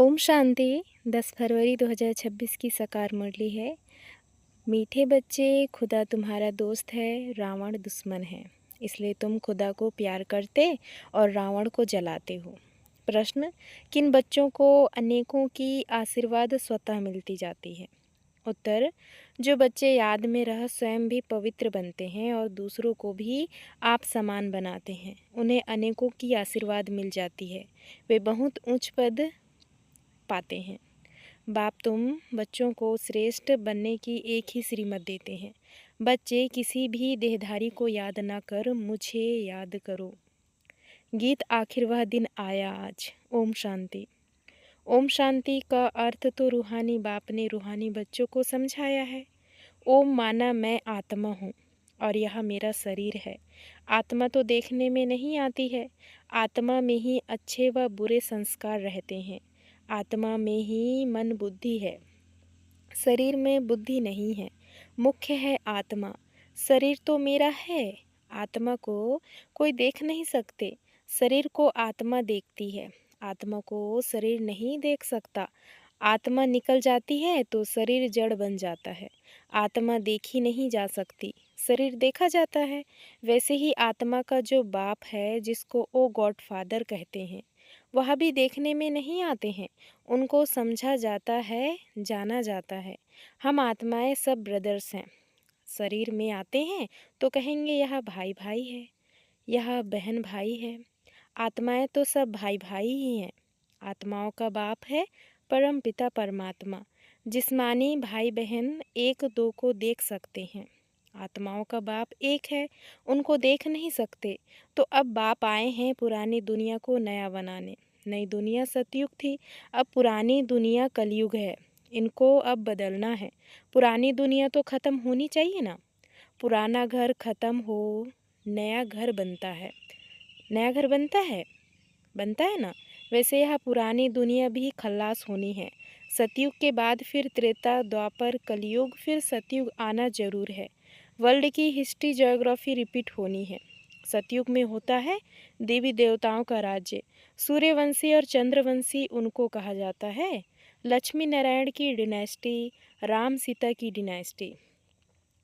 ओम शांति। 10 फरवरी 2026 की साकार मुरली है। मीठे बच्चे, खुदा तुम्हारा दोस्त है, रावण दुश्मन है। इसलिए तुम खुदा को प्यार करते और रावण को जलाते हो। प्रश्न: किन बच्चों को अनेकों की आशीर्वाद स्वतः मिलती जाती है? उत्तर: जो बच्चे याद में रह स्वयं भी पवित्र बनते हैं और दूसरों को भी आप समान बनाते हैं, उन्हें अनेकों की आशीर्वाद मिल जाती है। वे बहुत उच्च पद पाते हैं। बाप तुम बच्चों को श्रेष्ठ बनने की एक ही श्रीमत देते हैं। बच्चे, किसी भी देहधारी को याद ना कर मुझे याद करो। गीत: आखिर वह दिन आया आज। ओम शांति। ओम शांति का अर्थ तो रूहानी बाप ने रूहानी बच्चों को समझाया है। ओम माना मैं आत्मा हूँ और यह मेरा शरीर है। आत्मा तो देखने में नहीं आती है। आत्मा में ही अच्छे व बुरे संस्कार रहते हैं। आत्मा में ही मन बुद्धि है, शरीर में बुद्धि नहीं है। मुख्य है आत्मा। शरीर तो मेरा है। आत्मा को कोई देख नहीं सकते, शरीर को आत्मा देखती है। आत्मा को शरीर नहीं देख सकता। आत्मा निकल जाती है तो शरीर जड़ बन जाता है। आत्मा देखी नहीं जा सकती, शरीर देखा जाता है। वैसे ही आत्मा का जो बाप है, जिसको ओ गॉड फादर कहते हैं, वह भी देखने में नहीं आते हैं। उनको समझा जाता है, जाना जाता है। हम आत्माएं सब ब्रदर्स हैं। शरीर में आते हैं तो कहेंगे यह भाई भाई है, यह बहन भाई है। आत्माएं तो सब भाई भाई ही हैं। आत्माओं का बाप है परम पिता परमात्मा। जिस्मानी भाई बहन एक दो को देख सकते हैं। आत्माओं का बाप एक है, उनको देख नहीं सकते। तो अब बाप आए हैं पुरानी दुनिया को नया बनाने। नई दुनिया सतयुग थी, अब पुरानी दुनिया कलयुग है। इनको अब बदलना है। पुरानी दुनिया तो ख़त्म होनी चाहिए ना। पुराना घर ख़त्म हो, नया घर बनता है। नया घर बनता है ना। वैसे यह पुरानी दुनिया भी खल्लास होनी है। सतयुग के बाद फिर त्रेता, द्वापर, कलयुग, फिर सतयुग आना जरूर है। वर्ल्ड की हिस्ट्री, ज्योग्राफी रिपीट होनी है। सतयुग में होता है देवी देवताओं का राज्य। सूर्यवंशी और चंद्रवंशी उनको कहा जाता है। लक्ष्मी नारायण की डिनेस्टी, राम सीता की डिनेस्टी,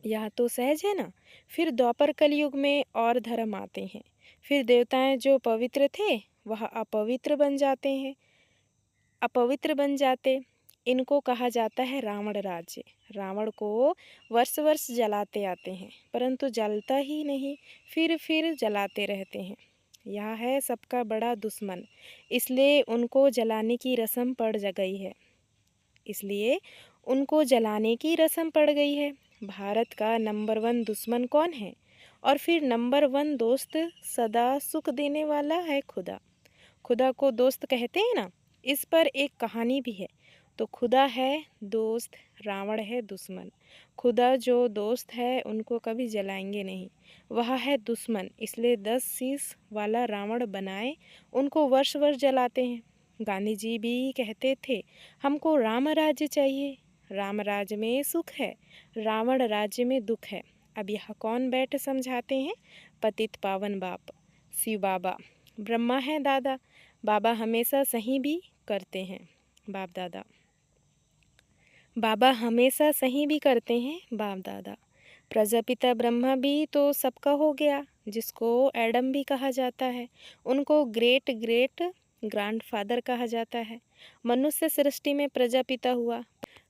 यह तो सहज है ना। फिर द्वापर कलयुग में और धर्म आते हैं। फिर देवताएं जो पवित्र थे वह अपवित्र बन जाते हैं। अपवित्र बन जाते, इनको कहा जाता है रावण राज्य। रावण को वर्ष वर्ष जलाते आते हैं, परंतु जलता ही नहीं, फिर जलाते रहते हैं। यह है सबका बड़ा दुश्मन। इसलिए उनको जलाने की रस्म पड़ गई है। इसलिए उनको जलाने की रस्म पड़ गई है। भारत का नंबर 1 दुश्मन कौन है? और फिर नंबर 1 दोस्त सदा सुख देने वाला है खुदा। खुदा को दोस्त कहते हैं ना। इस पर एक कहानी भी है। तो खुदा है दोस्त, रावण है दुश्मन। खुदा जो दोस्त है उनको कभी जलाएंगे नहीं, वह है दुश्मन। इसलिए 10 शीश वाला रावण बनाए उनको वर्ष वर्ष जलाते हैं। गांधी जी भी कहते थे हमको राम राज्य चाहिए। राम राज्य में सुख है, रावण राज्य में दुख है। अब यह कौन बैठ समझाते हैं? पतित पावन बाप शिव बाबा। ब्रह्मा है दादा। बाबा हमेशा सही भी करते हैं। बाप दादा बाबा हमेशा सही भी करते हैं। बाप दादा प्रजापिता ब्रह्मा भी तो सबका हो गया, जिसको एडम भी कहा जाता है। उनको ग्रेट ग्रेट ग्रैंडफादर कहा जाता है। मनुष्य सृष्टि में प्रजापिता हुआ।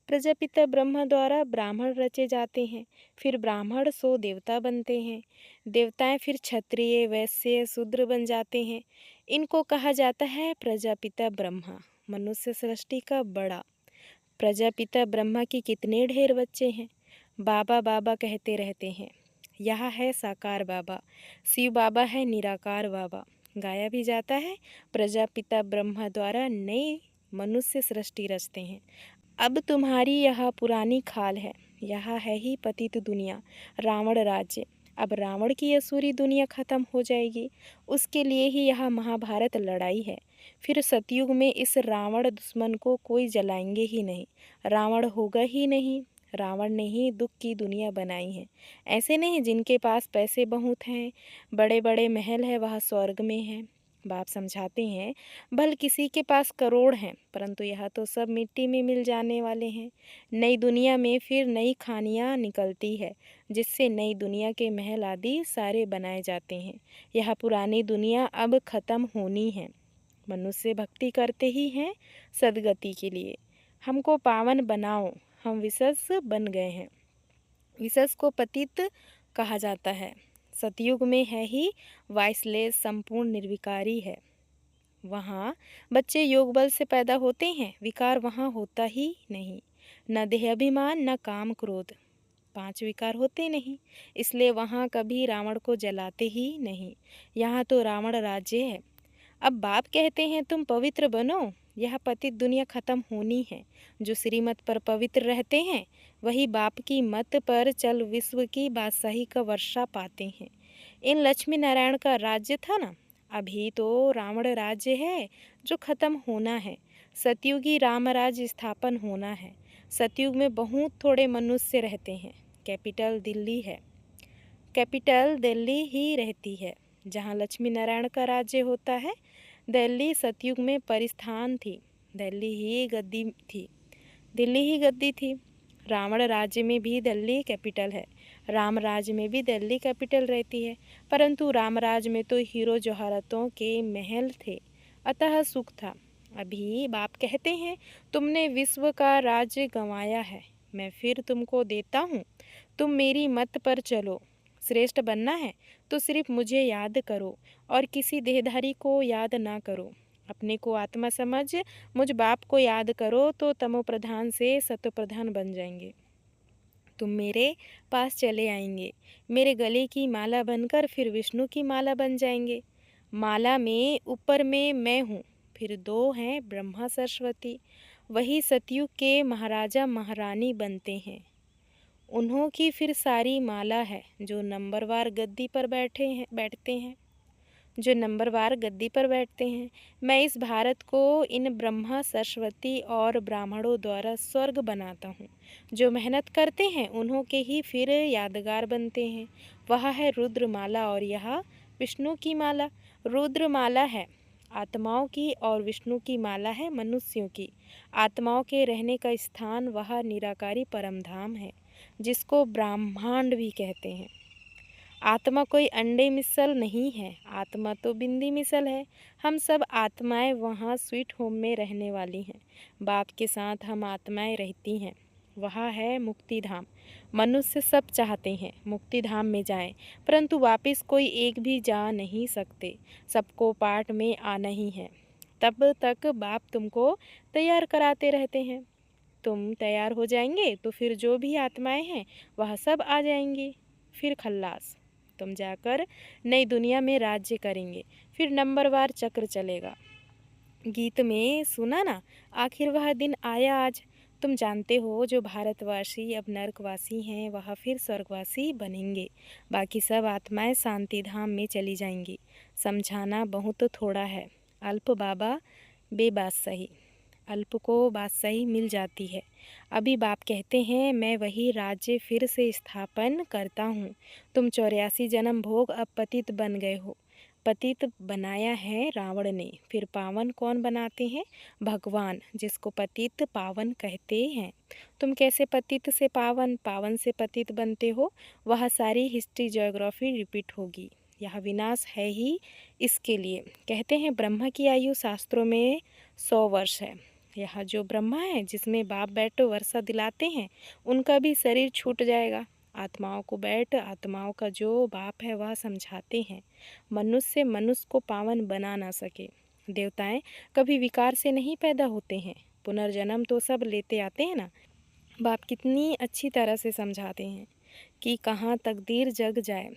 प्रजापिता ब्रह्मा द्वारा ब्राह्मण रचे जाते हैं। फिर ब्राह्मण सो देवता बनते हैं। देवताएं फिर क्षत्रिय, वैश्य, शूद्र बन जाते हैं। इनको कहा जाता है प्रजापिता ब्रह्मा। मनुष्य सृष्टि का बड़ा प्रजापिता ब्रह्मा की कितने ढेर बच्चे हैं। बाबा बाबा कहते रहते हैं। यह है साकार बाबा। शिव बाबा है निराकार बाबा। गाया भी जाता है प्रजापिता ब्रह्मा द्वारा नई मनुष्य सृष्टि रचते हैं। अब तुम्हारी यह पुरानी खाल है। यह है ही पतित दुनिया, रावण राज्य। अब रावण की असुरी दुनिया खत्म हो जाएगी। उसके लिए ही यह महाभारत लड़ाई है। फिर सतयुग में इस रावण दुश्मन को कोई जलाएंगे ही नहीं। रावण होगा ही नहीं। रावण ने ही दुख की दुनिया बनाई है। ऐसे नहीं जिनके पास पैसे बहुत हैं, बड़े बड़े महल है, वह स्वर्ग में है। बाप समझाते हैं, भल किसी के पास करोड़ हैं, परंतु यह तो सब मिट्टी में मिल जाने वाले हैं। नई दुनिया में फिर नई खानियाँ निकलती है, जिससे नई दुनिया के महल आदि सारे बनाए जाते हैं। यह पुरानी दुनिया अब खत्म होनी है। मनुष्य भक्ति करते ही हैं सदगति के लिए। हमको पावन बनाओ, हम विशेष बन गए हैं। विशेष को पतित कहा जाता है। सतयुग में है ही वाइसलेस संपूर्ण निर्विकारी है। वहाँ बच्चे योग बल से पैदा होते हैं, विकार वहाँ होता ही नहीं। न देह अभिमान, न काम क्रोध, 5 विकार होते नहीं, इसलिए वहाँ कभी रावण को जलाते ही नहीं। यहाँ तो रावण राज्य है। अब बाप कहते हैं तुम पवित्र बनो, यह पतित दुनिया खत्म होनी है। जो श्रीमत पर पवित्र रहते हैं वही बाप की मत पर चल विश्व की बादशाही का वर्षा पाते हैं। इन लक्ष्मी नारायण का राज्य था ना, अभी तो रावण राज्य है जो खत्म होना है। सतयुगी राम राज्य स्थापन होना है। सतयुग में बहुत थोड़े मनुष्य रहते हैं। कैपिटल दिल्ली है, कैपिटल दिल्ली ही रहती है जहाँ लक्ष्मी नारायण का राज्य होता है। दिल्ली सतयुग में परिस्थान थी, दिल्ली ही गद्दी थी, दिल्ली ही गद्दी थी। रावण राज्य में भी दिल्ली कैपिटल है, राम राज्य में भी दिल्ली कैपिटल रहती है, परंतु राम राज्य में तो हीरो जवाहरातों के महल थे, अतः सुख था। अभी बाप कहते हैं तुमने विश्व का राज्य गंवाया है, मैं फिर तुमको देता हूँ, तुम मेरी मत पर चलो। श्रेष्ठ बनना है तो सिर्फ मुझे याद करो और किसी देहधारी को याद ना करो। अपने को आत्मा समझ मुझ बाप को याद करो तो तमो प्रधान से सतो प्रधान बन जाएंगे। तुम मेरे पास चले आएंगे, मेरे गले की माला बनकर फिर विष्णु की माला बन जाएंगे। माला में ऊपर में मैं हूँ, फिर 2 हैं ब्रह्मा सरस्वती, वही सतयुग के महाराजा महारानी बनते हैं। उन्हों की फिर सारी माला है जो नंबरवार गद्दी पर बैठते हैं, जो नंबरवार गद्दी पर बैठते हैं। मैं इस भारत को इन ब्रह्मा सरस्वती और ब्राह्मणों द्वारा स्वर्ग बनाता हूँ। जो मेहनत करते हैं उन्हों के ही फिर यादगार बनते हैं। वह है रुद्रमाला और यह विष्णु की माला। रुद्रमाला है आत्माओं की और विष्णु की माला है मनुष्यों की। आत्माओं के रहने का स्थान वह निराकारी परमधाम है, जिसको ब्रह्मांड भी कहते हैं। आत्मा कोई अंडे मिसल नहीं है, आत्मा तो बिंदी मिसल है। हम सब आत्माएं वहाँ स्वीट होम में रहने वाली हैं। बाप के साथ हम आत्माएं रहती हैं। वहाँ है मुक्ति धाम। मनुष्य सब चाहते हैं मुक्ति धाम में जाएं, परंतु वापस कोई एक भी जा नहीं सकते। सबको पाठ में आना ही है। तब तक बाप तुमको तैयार कराते रहते हैं। तुम तैयार हो जाएंगे तो फिर जो भी आत्माएं हैं वह सब आ जाएंगी। फिर खल्लास, तुम जाकर नई दुनिया में राज्य करेंगे। फिर नंबरवार चक्र चलेगा। गीत में सुना ना, आखिर वह दिन आया आज। तुम जानते हो जो भारतवासी अब नरकवासी हैं वह फिर स्वर्गवासी बनेंगे। बाकी सब आत्माएं शांति धाम में चली जाएंगी। समझाना बहुत थोड़ा है। अल्प बाबा बेबात सही, अल्प को बादशाही मिल जाती है। अभी बाप कहते हैं मैं वही राज्य फिर से स्थापन करता हूँ। तुम 84 जन्म भोग अब पतित बन गए हो। पतित बनाया है रावण ने, फिर पावन कौन बनाते हैं? भगवान, जिसको पतित पावन कहते हैं। तुम कैसे पतित से पावन, पावन से पतित बनते हो? वह सारी हिस्ट्री ज्योग्राफी रिपीट होगी। यह विनाश है ही इसके लिए। कहते हैं ब्रह्मा की आयु शास्त्रों में 100 वर्ष है। यह जो ब्रह्मा है जिसमें बाप बैठो वर्षा दिलाते हैं, उनका भी शरीर छूट जाएगा। आत्माओं को बैठ आत्माओं का जो बाप है वह समझाते हैं। मनुष्य को पावन बना ना सके। देवताएं कभी विकार से नहीं पैदा होते हैं, पुनर्जन्म तो सब लेते आते हैं ना। बाप कितनी अच्छी तरह से समझाते हैं कि कहाँ तकदीर जग जाए।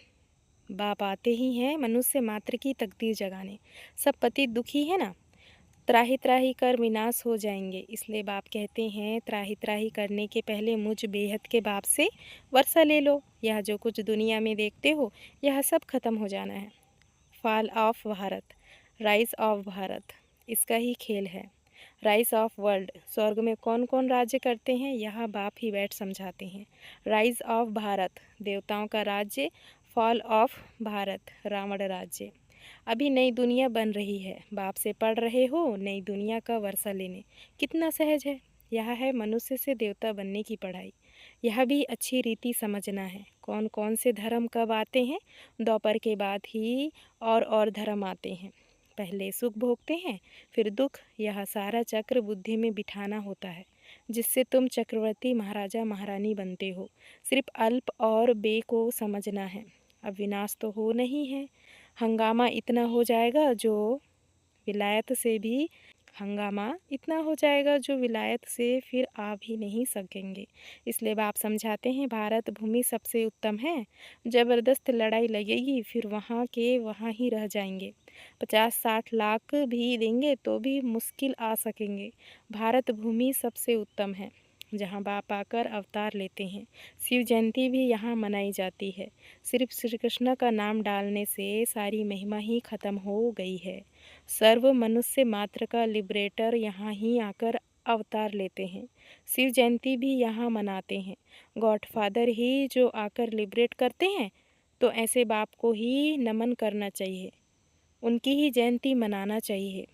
बाप आते ही हैं मनुष्य मात्र की तकदीर जगाने। सब पति दुखी है ना, त्राही त्राही कर विनाश हो जाएंगे। इसलिए बाप कहते हैं त्राही त्राही करने के पहले मुझ बेहद के बाप से वर्षा ले लो। यह जो कुछ दुनिया में देखते हो यह सब खत्म हो जाना है। Fall of Bharat, rise of Bharat, इसका ही खेल है। राइज ऑफ वर्ल्ड, स्वर्ग में कौन कौन राज्य करते हैं यह बाप ही बैठ समझाते हैं। राइज ऑफ भारत, देवताओं का राज्य। फॉल ऑफ भारत, रावण राज्य। अभी नई दुनिया बन रही है, बाप से पढ़ रहे हो नई दुनिया का वर्षा लेने। कितना सहज है। यह है मनुष्य से देवता बनने की पढ़ाई। यह भी अच्छी रीति समझना है। कौन कौन से धर्म कब आते हैं? दोपहर के बाद ही और धर्म आते हैं। पहले सुख भोगते हैं, फिर दुख। यह सारा चक्र बुद्धि में बिठाना होता है, जिससे तुम चक्रवर्ती महाराजा महारानी बनते हो। सिर्फ अल्प और बे को समझना है। अब विनाश तो हो नहीं है। हंगामा इतना हो जाएगा जो विलायत से भी हंगामा इतना हो जाएगा जो विलायत से फिर आ भी नहीं सकेंगे। इसलिए बाप समझाते हैं भारत भूमि सबसे उत्तम है। ज़बरदस्त लड़ाई लगेगी, फिर वहाँ के वहाँ ही रह जाएंगे। 50-60 लाख भी देंगे तो भी मुश्किल आ सकेंगे। भारत भूमि सबसे उत्तम है, जहाँ बाप आकर अवतार लेते हैं। शिव जयंती भी यहाँ मनाई जाती है। सिर्फ श्री कृष्ण का नाम डालने से सारी महिमा ही खत्म हो गई है। सर्व मनुष्य मात्र का लिबरेटर यहाँ ही आकर अवतार लेते हैं। शिव जयंती भी यहाँ मनाते हैं। गॉडफादर ही जो आकर लिबरेट करते हैं, तो ऐसे बाप को ही नमन करना चाहिए, उनकी ही जयंती मनाना चाहिए।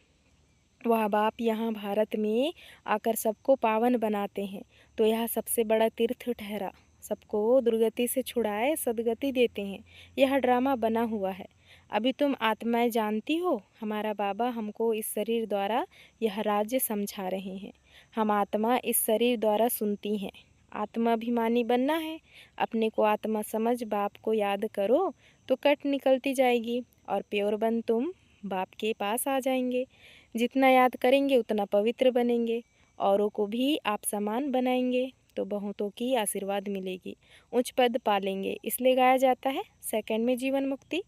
वह बाप यहाँ भारत में आकर सबको पावन बनाते हैं, तो यह सबसे बड़ा तीर्थ ठहरा। सबको दुर्गति से छुड़ाए सदगति देते हैं। यह ड्रामा बना हुआ है। अभी तुम आत्माएं जानती हो, हमारा बाबा हमको इस शरीर द्वारा यह राज्य समझा रहे हैं। हम आत्मा इस शरीर द्वारा सुनती हैं। आत्माभिमानी बनना है। अपने को आत्मा समझ बाप को याद करो तो कट निकलती जाएगी और प्योर बन तुम बाप के पास आ जाएंगे। जितना याद करेंगे उतना पवित्र बनेंगे, औरों को भी आप समान बनाएंगे, तो बहुतों की आशीर्वाद मिलेगी, उच्च पद पालेंगे। इसलिए गाया जाता है सेकंड में जीवन मुक्ति।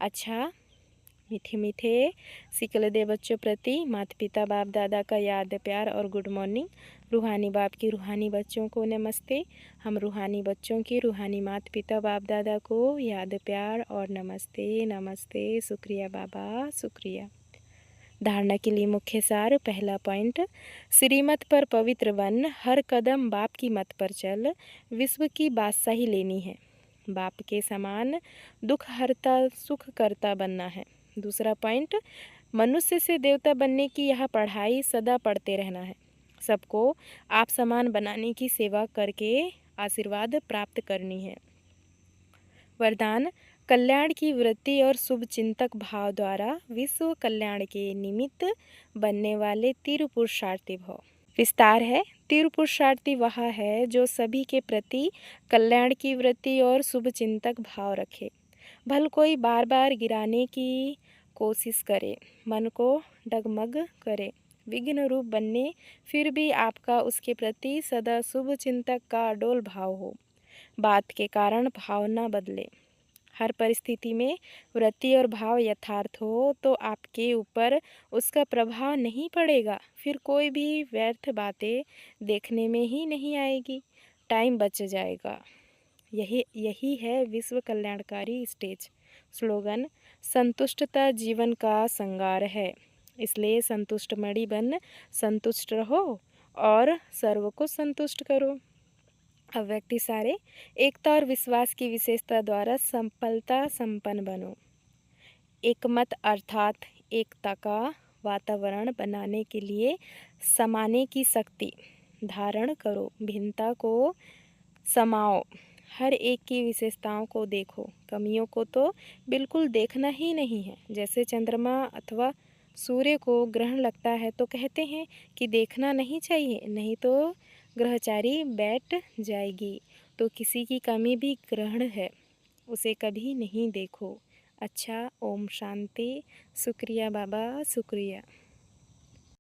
अच्छा, मीठे मीठे सिकलदे बच्चों प्रति माता पिता बाप दादा का याद प्यार और गुड मॉर्निंग। रूहानी बाप की रूहानी बच्चों को नमस्ते। हम रूहानी बच्चों की रूहानी माता पिता बाप दादा को याद प्यार और नमस्ते नमस्ते। शुक्रिया बाबा, शुक्रिया। धारणा के लिए मुख्य सार। पहला पॉइंट, श्रीमत पर पवित्र बन, हर कदम बाप की मत पर चल, विश्व की बादशाही लेनी है। बाप के समान दुख हरता सुख करता बनना है। दूसरा पॉइंट, मनुष्य से देवता बनने की यह पढ़ाई सदा पढ़ते रहना है। सबको आप समान बनाने की सेवा करके आशीर्वाद प्राप्त करनी है। वरदान, कल्याण की वृत्ति और शुभ चिंतक भाव द्वारा विश्व कल्याण के निमित्त बनने वाले तीव्र पुरुषार्थी भव। विस्तार है। तीव्र पुरुषार्थी वह है जो सभी के प्रति कल्याण की वृत्ति और शुभ चिंतक भाव रखे। भल कोई बार बार गिराने की कोशिश करे, मन को डगमग करे, विघ्न रूप बनने, फिर भी आपका उसके प्रति सदा शुभ चिंतक का अडोल भाव हो। बात के कारण भाव न बदले। हर परिस्थिति में वृत्ति और भाव यथार्थ हो तो आपके ऊपर उसका प्रभाव नहीं पड़ेगा। फिर कोई भी व्यर्थ बातें देखने में ही नहीं आएगी, टाइम बच जाएगा। यही है विश्व कल्याणकारी स्टेज। स्लोगन, संतुष्टता जीवन का संगार है, इसलिए संतुष्ट मणि बन संतुष्ट रहो और सर्व को संतुष्ट करो। अव्यक्ति सारे, एकता और विश्वास की विशेषता द्वारा संपलता संपन्न बनो। एकमत अर्थात एकता का वातावरण बनाने के लिए समाने की शक्ति धारण करो। भिन्नता को समाओ, हर एक की विशेषताओं को देखो, कमियों को तो बिल्कुल देखना ही नहीं है। जैसे चंद्रमा अथवा सूर्य को ग्रहण लगता है तो कहते हैं कि देखना नहीं चाहिए, नहीं तो ग्रहचारी बैठ जाएगी। तो किसी की कमी भी ग्रहण है, उसे कभी नहीं देखो। अच्छा, ओम शांति। शुक्रिया बाबा, शुक्रिया।